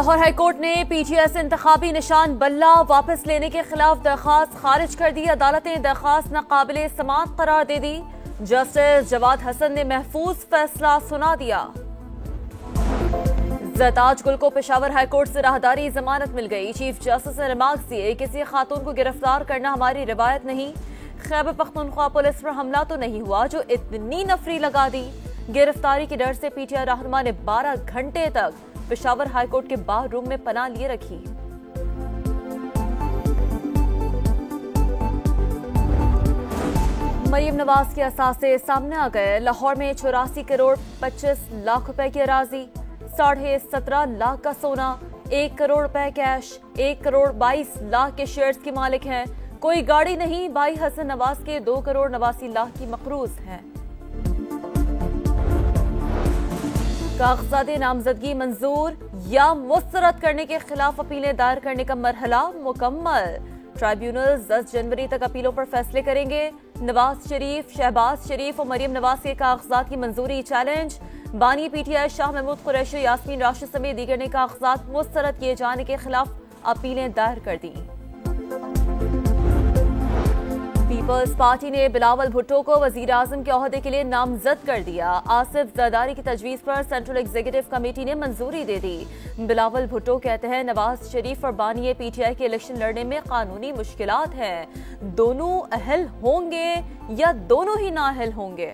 Lahore high court ने PTI से इंतखाबी निशान बल्ला वापस लेने के खिलाफ दरखास्त खारिज कर दी। अदालत ने दरखास्त नाकाबिले समाअत करार दे दी। जस्टिस जवाद हसन ने महफूज फैसला सुना दिया। ज़रताज गुल को पेशावर हाईकोर्ट से राहदारी जमानत मिल गई। चीफ जस्टिस ने रिमार्क्स दिए, किसी खातून को गिरफ्तार करना हमारी रिवायत नहीं। खैबर पख्तूनख्वा पुलिस पर हमला तो नहीं हुआ जो इतनी नफरी लगा दी। गिरफ्तारी के डर से पीटीआई रहनुमा ने 12 घंटे तक पेशावर हाईकोर्ट के बार रूम में पनाह लिए रखी। मरियम नवाज के असासे सामने आ गए। लाहौर में 84 करोड़ 25 लाख रुपए की अराजी, 17.5 लाख का सोना, 1 करोड़ रुपए कैश, 1 करोड़ 22 लाख के शेयर्स के मालिक हैं। कोई गाड़ी नहीं। भाई हसन नवाज के 2 करोड़ 89 लाख की मकरूज है। कागजात नामजदगी मंजूर या मुस्तरद करने के खिलाफ अपीलें दायर करने का मरहला मुकम्मल। ट्राइब्यूनल 10 जनवरी तक अपीलों पर फैसले करेंगे। नवाज शरीफ, शहबाज शरीफ और मरियम नवाज के कागजात की मंजूरी चैलेंज। बानी पीटीआई शाह महमूद कुरैशी, यास्मीन राशिद समेत दीगर ने कागजात मुस्तरद किए जाने के खिलाफ अपीलें दायर कर दी। पीपल्स पार्टी ने बिलावल भुट्टो को वजीर आजम के ओहदे के लिए नामजद कर दिया। आसिफ जरदारी की तजवीज पर सेंट्रल एग्जीक्यूटिव कमेटी ने मंजूरी दे दी। बिलावल भुट्टो कहते हैं नवाज शरीफ और बानी पीटीआई के इलेक्शन लड़ने में कानूनी मुश्किलात हैं। दोनों अहल होंगे या दोनों ही नाअहल होंगे।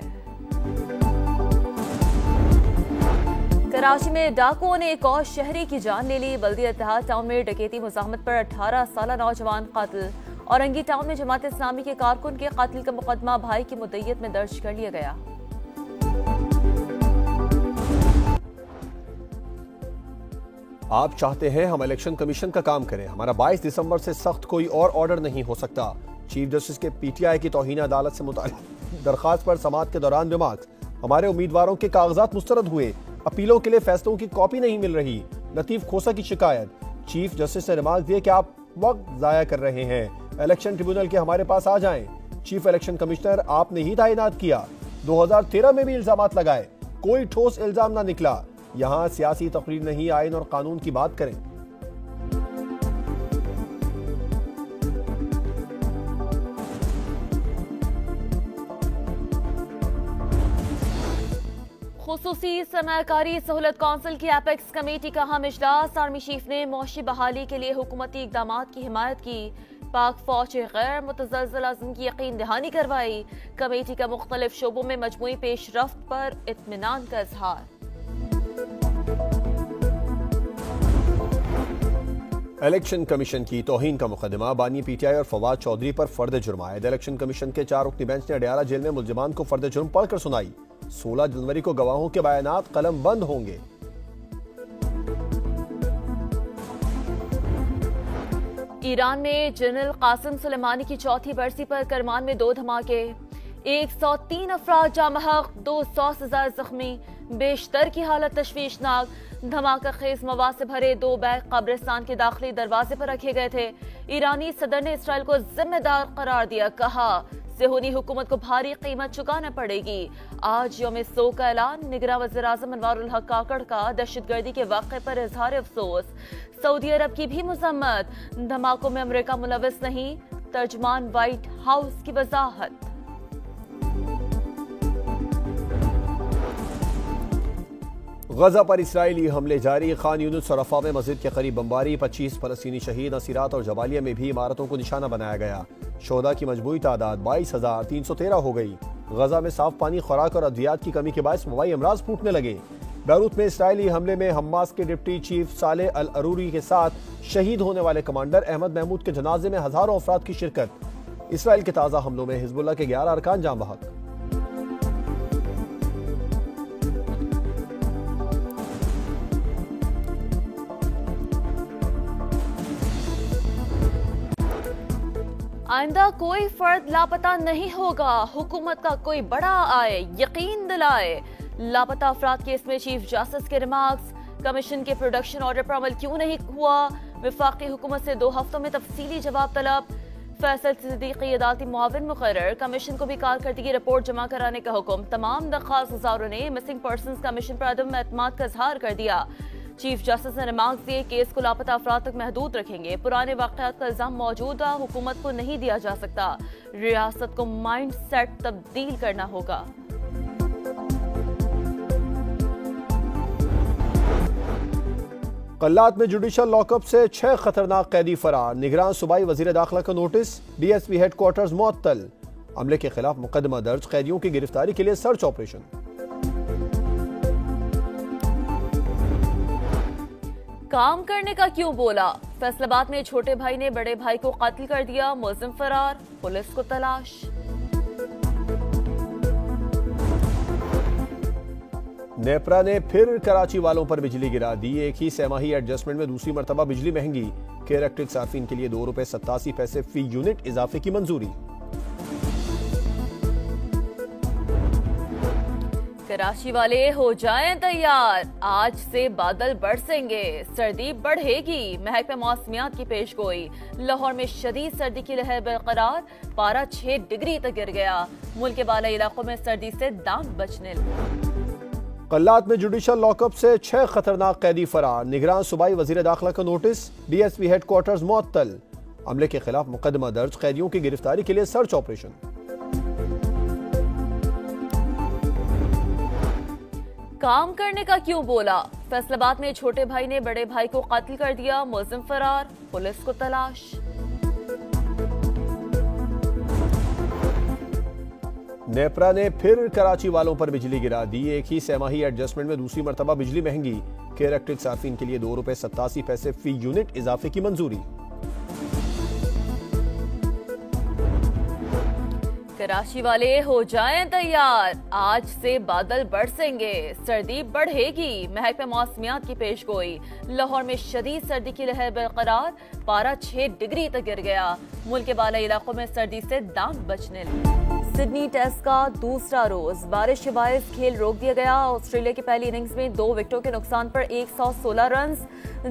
कराची में डाकुओं ने एक और शहरी की जान ले ली। बल्दिया इत्तेहाद टाउन में डकैती मुज़ाहमत पर 18 साल नौजवान कातिल। औरंगी टाउन में जमात इस्लामी के कारकुन के कातिल का मुकदमा भाई की मुद्दइयत में दर्ज कर लिया गया। आप चाहते हैं हम इलेक्शन कमीशन का काम करें, हमारा 22 दिसंबर से सख्त कोई और ऑर्डर नहीं हो सकता। चीफ जस्टिस के पीटीआई की तौहीन अदालत से मुताल्लिक दरखास्त पर समाअत के दौरान रिमार्क्स। हमारे उम्मीदवारों के कागजात मुस्तरद हुए, अपीलों के लिए फैसलों की कॉपी नहीं मिल रही। लतीफ खोसा की शिकायत। चीफ जस्टिस ने रिमार्क दिए कि आप वक्त जाया कर रहे हैं, इलेक्शन ट्रिब्यूनल के हमारे पास आ जाएं। चीफ इलेक्शन कमिश्नर आपने ही तैनात किया। 2013 में भी इल्जामात लगाए, कोई ठोस इल्जाम ना निकला। यहाँ सियासी तकरीर नहीं, आइन और कानून की बात करें। खुसूसी सरमायाकारी सहूलत कौंसिल की एपेक्स कमेटी का अहम इजलास। आर्मी चीफ ने मौशी बहाली के लिए हुकूमती इकदाम की हिमायत की। पाक फौज गैर मुतज़लज़ल अज़्म की यकीन दहानी करवाई। कमेटी का मुख्तलिफ शोबों में मजमूई पेशरफ्त पर इत्मीनान का इजहार। इलेक्शन कमीशन की तौहीन का मुकदमा बानी पीटीआई और फवाद चौधरी पर फर्द जुर्म आयद। इलेक्शन कमीशन के 4 रुकनी बेंच ने अडयाला जेल में मुल्जिमान को फर्द जुर्म पढ़कर सुनाई। 16 जनवरी को गवाहों के बयानात कलम बंद होंगे। ईरान में जनरल कासिम सुलेमानी की चौथी बरसी पर करमान में 2 धमाके। 103 अफराद जामहक, 200 से ज्यादा जख्मी, बेशतर की हालत तशवीशनाक। धमाका खेज मवाद से भरे 2 बैग कब्रिस्तान के दाखिली दरवाजे पर रखे गए थे। ईरानी सदर ने इसराइल को जिम्मेदार करार दिया। कहा सेहूनी हुकूमत को भारी कीमत चुकाना पड़ेगी। आज यौम सो का ऐलान। निगरान वज़ीर आज़म अनवारुल हक काकड़ का दहशतगर्दी के वाक़े पर इजहार अफसोस। सऊदी अरब की भी मजम्मत। धमाकों में अमेरिका मुलविस नहीं, तर्जमान व्हाइट हाउस की वजाहत। गजा पर इसराइली हमले जारी। खान यूनिस और रफा में मस्जिद के करीब बमबारी। 25 फलस्तीनी शहीद। नसीरात और जबालिया में भी इमारतों को निशाना बनाया गया। शोहदा की मजमूई तादाद 22,313 हो गई। गजा में साफ पानी, खुराक और अद्वियात की कमी के बायस वबाई अमराज फूटने लगे। बैरूत में इसराइली हमले में हम्मास के डिप्टी चीफ सालेह अल अरूरी के साथ शहीद होने वाले कमांडर अहमद महमूद के जनाजे में हजारों अफराद की शिरकत। इसराइल के ताज़ा हमलों में हिजबुल्लाह के 11 अरकान जाम बहक। आइंदा कोई फर्द लापता नहीं होगा। हुकूमत का कोई बड़ा आए, यकीन दिलाए। लापता अफराद केस में चीफ जस्टिस के रिमार्क्स। कमीशन के प्रोडक्शन ऑर्डर पर अमल क्यों नहीं हुआ? वफाकी हुकूमत से 2 हफ्तों में तफसीली जवाब तलब। फैसल सिद्दीकी अदालती मुआविन मुकर्रर। कमीशन को भी कारकर्दगी रिपोर्ट जमा कराने का हुक्म। तमाम दरख्वास्त गुजारों ने मिसिंग पर्सनस कमीशन पर अदम एतमाद का इजहार कर दिया। चीफ जस्टिस ने रिमार्क दिए केस को लापता अफराद तक महदूद रखेंगे। पुराने वाक़यात का इल्जाम मौजूदा हुकूमत को नहीं दिया जा सकता। रियासत को माइंड सेट तब्दील करना होगा। कल्लात में जुडिशल लॉकअप से 6 खतरनाक कैदी फरार। निगरान सूबाई वजीर दाखिला का नोटिस। डीएसपी हेडक्वार्टर्स मुअत्तल। अमले के खिलाफ मुकदमा दर्ज। कैदियों की गिरफ्तारी के लिए सर्च ऑपरेशन। काम करने का क्यों बोला? फैसलाबाद में छोटे भाई ने बड़े भाई को कत्ल कर दिया। मुलजिम फरार। पुलिस को तलाश। नेपरा ने फिर कराची वालों पर बिजली गिरा दी। एक ही सहमाही एडजस्टमेंट में दूसरी मरतबा बिजली महंगी। केयर इलेक्ट्रिक सार्फिन के लिए ₹2.87 फी यूनिट इजाफे की मंजूरी। कराची वाले हो जाएं तैयार, आज से बादल बरसेंगे, सर्दी बढ़ेगी। महकमा मौसमियात की पेशगोई। लाहौर में शदीद सर्दी की लहर बरकरार। पारा 6 डिग्री तक गिर गया। मुल्क के बाला इलाकों में सर्दी से दांत बचने लगे। कल्लात में जुडिशल लॉकअप से 6 खतरनाक कैदी फरार। निगरान सूबाई वजीर दाखिला का नोटिस। डीएसपी हेडक्वार्टर्स मुअत्तल। अमले के खिलाफ मुकदमा दर्ज। कैदियों की गिरफ्तारी के लिए सर्च ऑपरेशन। काम करने का क्यों बोला? फैसलाबाद में छोटे भाई ने बड़े भाई को कत्ल कर दिया। मुलजिम फरार। पुलिस को तलाश। नेपरा ने फिर कराची वालों पर बिजली गिरा दी। एक ही सहमाही एडजस्टमेंट में दूसरी मरतबा बिजली महंगी। केयर इलेक्ट्रिक सार्फिन के लिए ₹2.87 फी यूनिट इजाफे की मंजूरी। कराची वाले हो जाएं तैयार, आज से बादल बरसेंगे, सर्दी बढ़ेगी। महकमा मौसमियात की पेशगोई। लाहौर में शदीद सर्दी की लहर बरकरार। पारा 6 डिग्री तक गिर गया। मुल्क के बाला इलाकों में सर्दी से दांत बचने लगे। सिडनी टेस्ट का दूसरा रोज बारिश के बायस खेल रोक दिया गया। ऑस्ट्रेलिया की पहली इनिंग्स में 2 विकेटों के नुकसान पर 116 रन।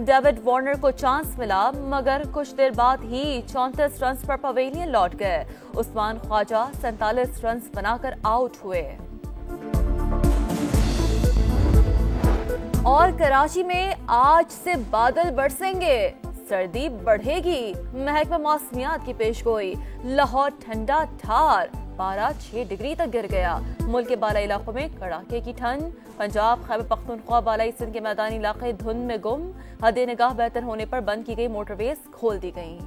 डेविड वार्नर को चांस मिला, मगर कुछ देर बाद ही 34 रन पर पवेलियन लौट गए। उस्मान ख्वाजा 47 रन बनाकर आउट हुए। और कराची में आज से बादल बरसेंगे, सर्दी बढ़ेगी। महकमा मौसमियात की पेशगोई। लाहौर ठंडा ठार। पारा 6 डिग्री तक गिर गया। मुल्क के बाला इलाकों में कड़ाके की ठंड। पंजाब, खैबर पख्तूनख्वा, बालाई सिंध के मैदानी इलाके धुंध में गुम। हद निगाह बेहतर होने पर बंद की गई मोटरवेज खोल दी गई।